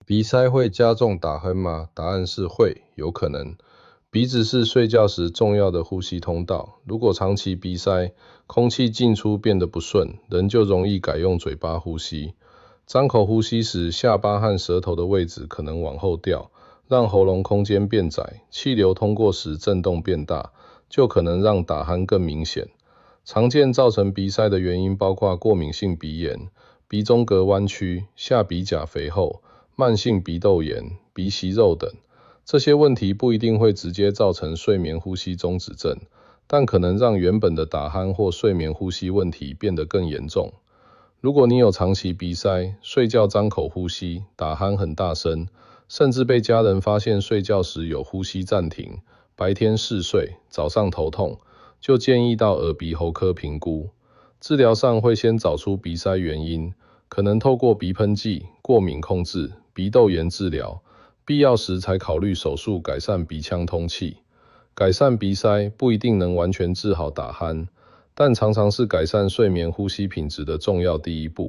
鼻塞会加重打鼾吗？答案是会，有可能。鼻子是睡觉时重要的呼吸通道，如果长期鼻塞，空气进出变得不顺，人就容易改用嘴巴呼吸。张口呼吸时，下巴和舌头的位置可能往后掉，让喉咙空间变窄，气流通过时震动变大，就可能让打鼾更明显。常见造成鼻塞的原因包括过敏性鼻炎、鼻中隔弯曲、下鼻甲肥厚、慢性鼻窦炎、鼻息肉等。这些问题不一定会直接造成睡眠呼吸中止症，但可能让原本的打鼾或睡眠呼吸问题变得更严重。如果你有长期鼻塞，睡觉张口呼吸，打鼾很大声，甚至被家人发现睡觉时有呼吸暂停，白天嗜睡，早上头痛，就建议到耳鼻喉科评估。治疗上会先找出鼻塞原因，可能透过鼻喷剂、过敏控制、鼻窦炎治疗，必要时才考虑手术改善鼻腔通气。改善鼻塞不一定能完全治好打鼾，但常常是改善睡眠呼吸品质的重要第一步。